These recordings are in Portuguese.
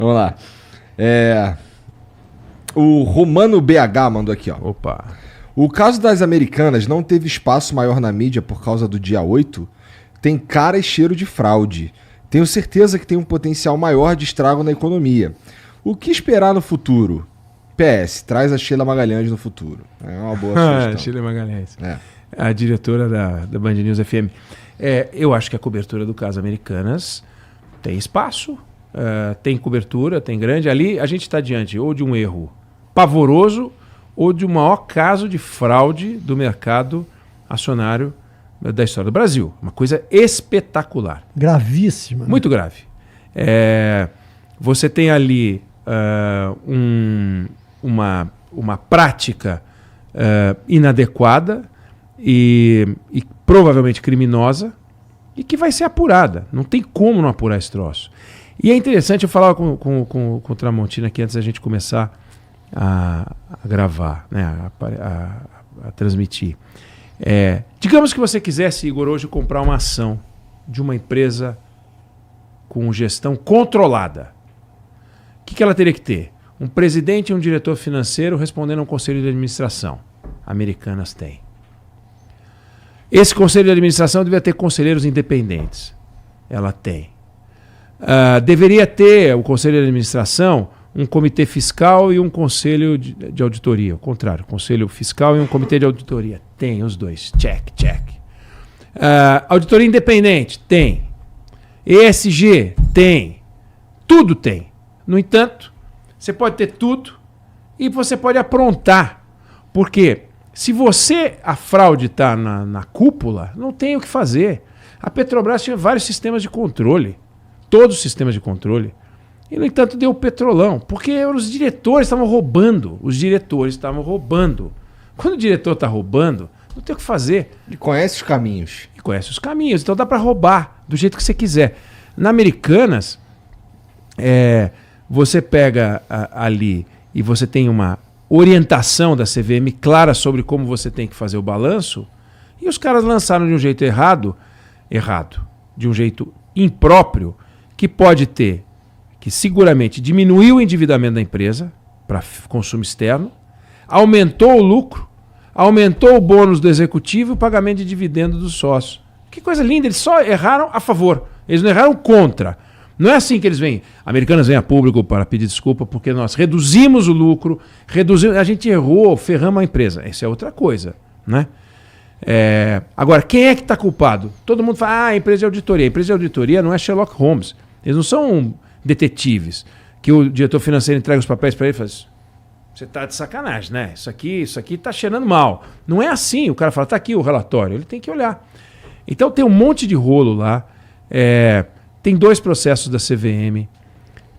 Vamos lá. O Romano BH mandou aqui, ó. Opa. O caso das Americanas não teve espaço maior na mídia por causa do dia 8. Tem cara e cheiro de fraude. Tenho certeza que tem um potencial maior de estrago na economia. O que esperar no futuro? PS, traz a Sheila Magalhães no futuro. É uma boa sugestão. Sheila Magalhães. A diretora da Band News FM. Eu acho que a cobertura do caso Americanas tem espaço, tem cobertura, tem grande. Ali a gente está diante ou de um erro pavoroso ou de um maior caso de fraude do mercado acionário da história do Brasil. Uma coisa espetacular. Gravíssima. Muito grave. Você tem ali uma prática inadequada e provavelmente criminosa e que vai ser apurada. Não tem como não apurar esse troço. E é interessante, eu falava com o Tramontina aqui antes da gente começar a gravar, né, a transmitir. Digamos que você quisesse, Igor, hoje comprar uma ação de uma empresa com gestão controlada. O que ela teria que ter? Um presidente e um diretor financeiro respondendo a um conselho de administração. Americanas tem. Esse conselho de administração devia ter conselheiros independentes. Ela tem. Deveria ter o conselho de administração um comitê fiscal e um conselho de auditoria. Ao contrário, conselho fiscal e um comitê de auditoria. Tem os dois. Check, check. Auditoria independente? Tem. ESG? Tem. Tudo tem. No entanto, você pode ter tudo e você pode aprontar. Por quê? Se a fraude está na cúpula, não tem o que fazer. A Petrobras tinha vários sistemas de controle. Todos os sistemas de controle. E, no entanto, deu o petrolão. Porque os diretores estavam roubando. Os diretores estavam roubando. Quando o diretor está roubando, não tem o que fazer. E conhece os caminhos. Então dá para roubar do jeito que você quiser. Na Americanas, você pega ali e você tem uma orientação da CVM clara sobre como você tem que fazer o balanço, e os caras lançaram de um jeito errado, de um jeito impróprio, que pode ter, que seguramente diminuiu o endividamento da empresa para consumo externo, aumentou o lucro, aumentou o bônus do executivo e o pagamento de dividendo dos sócios. Que coisa linda, eles só erraram a favor, eles não erraram contra. Não é assim que eles vêm. Americanas vêm a público para pedir desculpa porque nós reduzimos o lucro, a gente errou, ferramos a empresa. Isso é outra coisa, né? Agora, quem é que está culpado? Todo mundo fala, a empresa de auditoria. A empresa de auditoria não é Sherlock Holmes. Eles não são detetives que o diretor financeiro entrega os papéis para ele e fala, você está de sacanagem, né? Isso aqui está cheirando mal. Não é assim. O cara fala, está aqui o relatório. Ele tem que olhar. Então tem um monte de rolo lá. Tem 2 processos da CVM,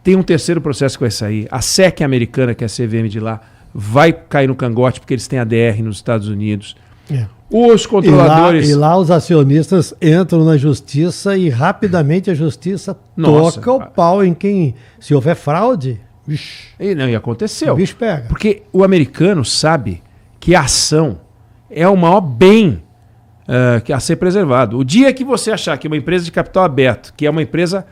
tem um terceiro processo que vai sair. A SEC americana, que é a CVM de lá, vai cair no cangote porque eles têm ADR nos Estados Unidos. Os controladores... E lá os acionistas entram na justiça e rapidamente a justiça toca o pau em quem... Se houver fraude... E aconteceu. O bicho pega. Porque o americano sabe que a ação é o maior bem a ser preservado. O dia que você achar que uma empresa de capital aberto, que é uma empresa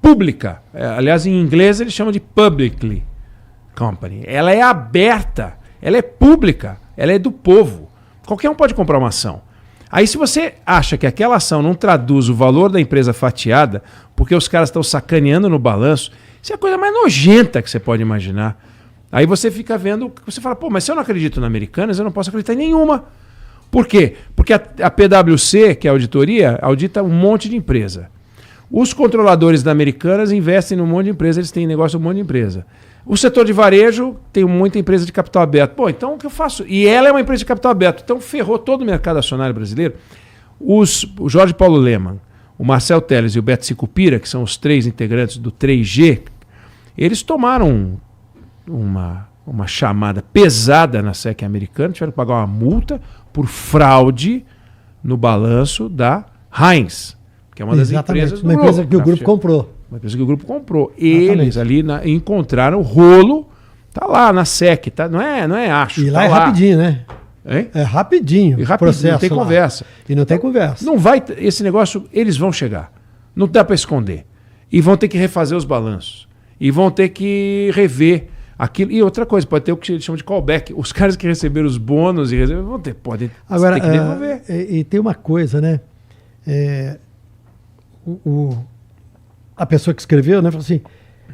pública, aliás, em inglês eles chamam de publicly company, ela é aberta, ela é pública, ela é do povo. Qualquer um pode comprar uma ação. Aí se você acha que aquela ação não traduz o valor da empresa fatiada, porque os caras estão sacaneando no balanço, isso é a coisa mais nojenta que você pode imaginar. Aí você fica vendo, você fala, mas se eu não acredito na Americanas, eu não posso acreditar em nenhuma. Por quê? Porque a PwC, que é a auditoria, audita um monte de empresa. Os controladores da Americanas investem num monte de empresa, eles têm negócio num monte de empresa. O setor de varejo tem muita empresa de capital aberto. Então o que eu faço? E ela é uma empresa de capital aberto. Então ferrou todo o mercado acionário brasileiro. O Jorge Paulo Lemann, o Marcel Telles e o Beto Sicupira, que são os 3 integrantes do 3G, eles tomaram uma chamada pesada na SEC americana, tiveram que pagar uma multa por fraude no balanço da Heinz, que é uma das empresas do grupo. Uma empresa que o grupo comprou. Uma empresa que o grupo comprou. Eles ali encontraram o rolo, tá lá na SEC, tá? Não é acho. E lá tá é rapidinho, né? Hein? É rapidinho. E rapidinho, não tem lá. conversa. E não tem conversa. Não vai, esse negócio, eles vão chegar. Não dá para esconder. E vão ter que refazer os balanços. e vão ter que rever aquilo. E outra coisa, pode ter o que eles chamam de callback. Os caras que receberam os bônus e vão ter, podem ter que devolver. E tem uma coisa, né? A pessoa que escreveu, né, falou assim,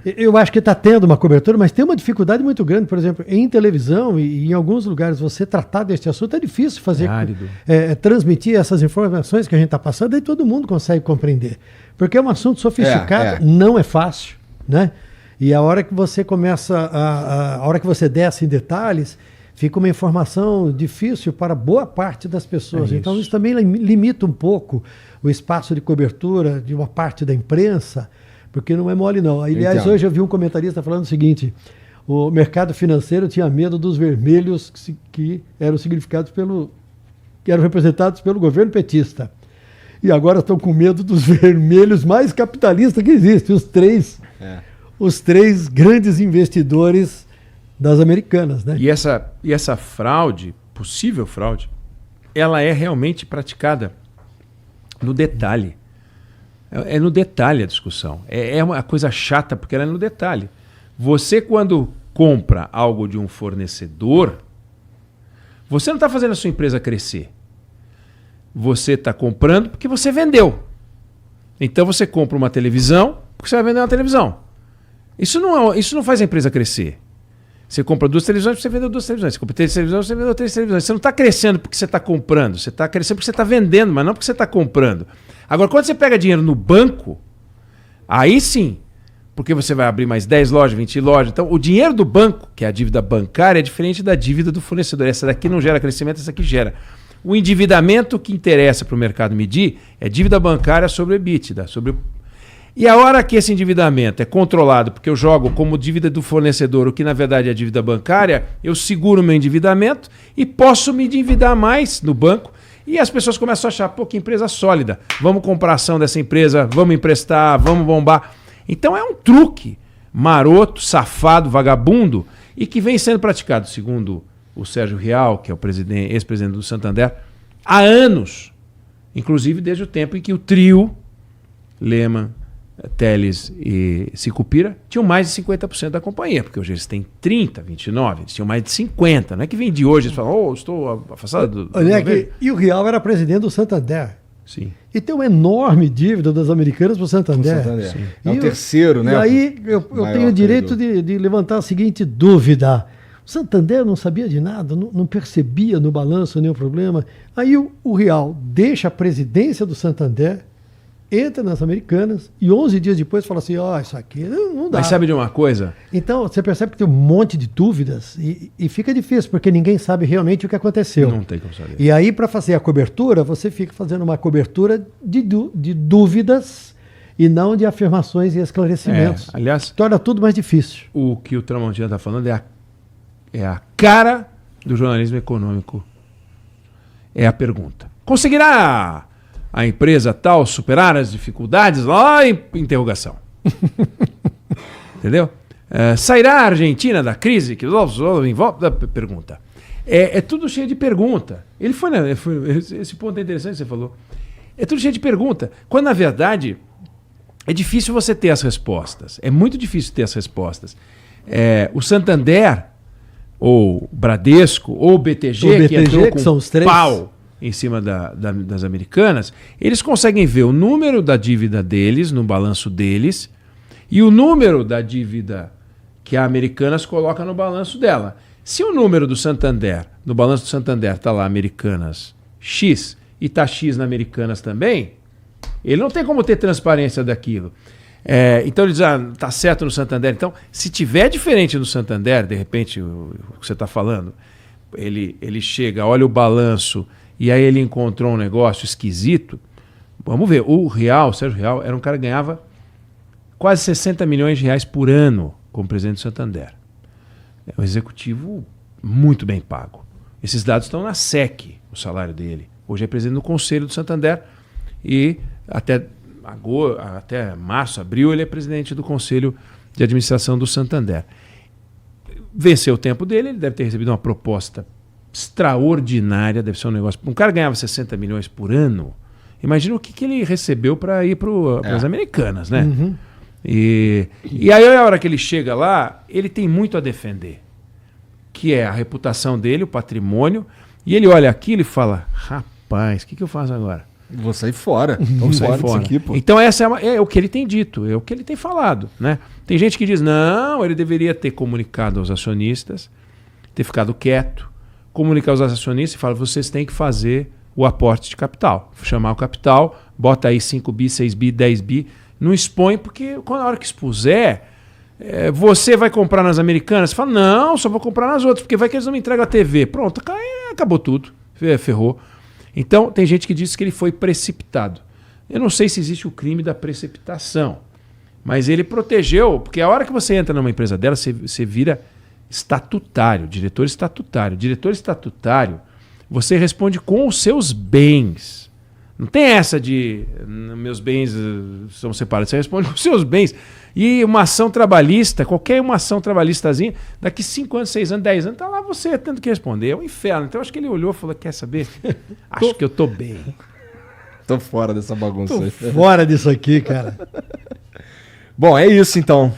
eu acho que está tendo uma cobertura, mas tem uma dificuldade muito grande, por exemplo, em televisão e em alguns lugares você tratar deste assunto é difícil fazer, transmitir essas informações que a gente está passando e todo mundo consegue compreender. Porque é um assunto sofisticado, não é fácil, né? E a hora que você começa, a hora que você desce em detalhes, fica uma informação difícil para boa parte das pessoas. Então isso também limita um pouco o espaço de cobertura de uma parte da imprensa, porque não é mole não. Aliás, hoje eu vi um comentarista falando o seguinte, o mercado financeiro tinha medo dos vermelhos que eram significados que eram representados pelo governo petista. E agora estão com medo dos vermelhos mais capitalistas que existem, os três grandes investidores das americanas, né? E essa fraude, possível fraude, ela é realmente praticada no detalhe. É no detalhe a discussão. É uma coisa chata porque ela é no detalhe. Você, quando compra algo de um fornecedor, você não está fazendo a sua empresa crescer. Você está comprando porque você vendeu. Então você compra uma televisão porque você vai vender uma televisão. Isso não faz a empresa crescer. Você compra 2 televisões porque você vendeu 2 televisões. Você compra 3 televisões, você vendeu 3 televisões. Você não está crescendo porque você está comprando. Você está crescendo porque você está vendendo, mas não porque você está comprando. Agora, quando você pega dinheiro no banco, aí sim, porque você vai abrir mais 10 lojas, 20 lojas. Então, o dinheiro do banco, que é a dívida bancária, é diferente da dívida do fornecedor. Essa daqui não gera crescimento, essa aqui gera. O endividamento que interessa para o mercado medir é dívida bancária sobre o EBITDA. E a hora que esse endividamento é controlado, porque eu jogo como dívida do fornecedor, o que na verdade é dívida bancária, eu seguro meu endividamento e posso me endividar mais no banco. E as pessoas começam a achar, pô, que empresa sólida, vamos comprar ação dessa empresa, vamos emprestar, vamos bombar. Então é um truque maroto, safado, vagabundo, e que vem sendo praticado, segundo o Sérgio Rial, que é o ex-presidente do Santander, há anos. Inclusive desde o tempo em que o trio, Lehman, Teles e Sicupira, tinham mais de 50% da companhia, porque hoje eles têm 30, 29, eles tinham mais de 50. Não é que vem de hoje e falam, estou afastado do e o Rial era presidente do Santander. Sim. E tem uma enorme dívida das americanas para o Santander. É o terceiro, né? E aí eu tenho o direito de levantar a seguinte dúvida. O Santander não sabia de nada, não percebia no balanço nenhum problema. Aí o Rial deixa a presidência do Santander, entra nas americanas e 11 dias depois fala assim, isso aqui não dá. Mas sabe de uma coisa? Então você percebe que tem um monte de dúvidas e fica difícil, porque ninguém sabe realmente o que aconteceu. Não tem como saber. E aí, para fazer a cobertura, você fica fazendo uma cobertura de dúvidas e não de afirmações e esclarecimentos. Aliás, torna tudo mais difícil. O que o Tramontina está falando é a cara do jornalismo econômico. É a pergunta. Conseguirá a empresa tal superar as dificuldades? Interrogação. Entendeu? Sairá a Argentina da crise? Que envolve da pergunta. É tudo cheio de pergunta. Esse ponto é interessante que você falou. É tudo cheio de pergunta. Quando, na verdade, é difícil você ter as respostas. É muito difícil ter as respostas. O Santander, ou Bradesco, ou BTG, que entrou com são os três pau em cima das americanas, eles conseguem ver o número da dívida deles, no balanço deles, e o número da dívida que a Americanas coloca no balanço dela. Se o número do Santander, no balanço do Santander, está lá Americanas X, e está X na Americanas também, ele não tem como ter transparência daquilo. Então ele diz, está certo no Santander. Então, se tiver diferente no Santander, de repente, o que você está falando, ele chega, olha o balanço, e aí ele encontrou um negócio esquisito. Vamos ver, o Sérgio Rial, era um cara que ganhava quase 60 milhões de reais por ano como presidente do Santander. É um executivo muito bem pago. Esses dados estão na SEC, o salário dele. Hoje é presidente do Conselho do Santander e até março, abril, ele é presidente do Conselho de Administração do Santander. Venceu o tempo dele, ele deve ter recebido uma proposta extraordinária, deve ser um negócio... Um cara ganhava 60 milhões por ano, imagina o que ele recebeu para ir para as americanas, né? Uhum. E aí, a hora que ele chega lá, ele tem muito a defender, que é a reputação dele, o patrimônio, e ele olha aquilo e fala, rapaz, o que eu faço agora? Vou sair fora. Vamos sair fora disso aqui, pô. Então essa é o que ele tem dito, é o que ele tem falado, né? Tem gente que diz, não, ele deveria ter comunicado aos acionistas, ter ficado quieto, comunicar aos acionistas e falar, vocês têm que fazer o aporte de capital. Chamar o capital, bota aí 5 bi, 6 bi, 10 bi, não expõe, porque na hora que expuser, você vai comprar nas Americanas? Você fala, não, só vou comprar nas outras, porque vai que eles não me entregam a TV. Pronto, acabou tudo, ferrou. Então, tem gente que diz que ele foi precipitado. Eu não sei se existe o crime da precipitação, mas ele protegeu, porque a hora que você entra numa empresa dela, você vira estatutário, diretor estatutário. Diretor estatutário, você responde com os seus bens. Não tem essa de meus bens são separados. Você responde com os seus bens. E uma ação trabalhista, qualquer uma ação trabalhistazinha, daqui 5 anos, 6 anos, 10 anos, tá lá você tendo que responder. É um inferno. Então acho que ele olhou e falou, quer saber? Acho que eu tô bem. Tô fora dessa bagunça aí. Fora disso aqui, cara. Bom, é isso então.